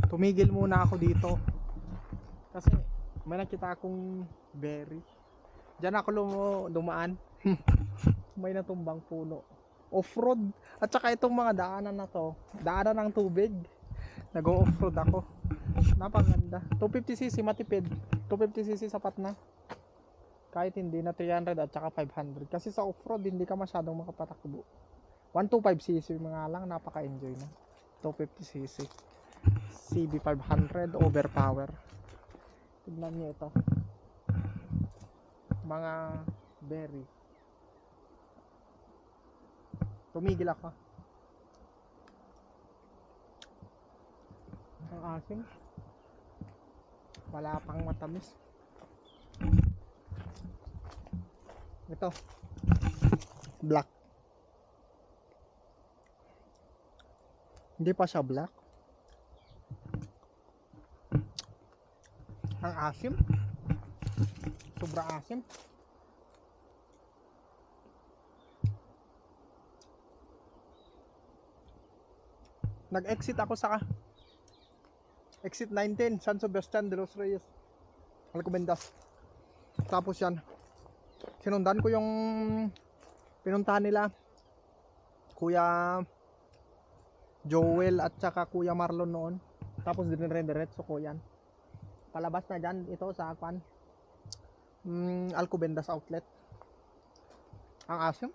tumigil muna ako dito kasi may nakita akong berry. Diyan ako dumaan. May natumbang puno. Off-road. At saka itong mga daanan na to, daanan ng tubig. Nag-off-road ako. Napaganda. 250cc matipid. 250cc sapat na. Kahit hindi na 300 at saka 500. Kasi sa off-road hindi ka masyadong makapatakbo. 125cc mga lang, napaka-enjoy na. 250cc. CB500 overpower. Tignan niyo ito. Mga berry. Tumigil ako. Ang asim. Wala pang matamis. Ito. Black. Hindi pa siya black. Ang asim. Sobra asim. Nag-exit ako sa exit 19 San Sebastian de los Reyes, Alcobendas. Tapos yan, sinundan ko yung pinuntahan nila Kuya Joel at saka Kuya Marlon noon. Tapos dire-diretso ko yan. Palabas na dyan ito sa Alcobendas outlet. Ang asim.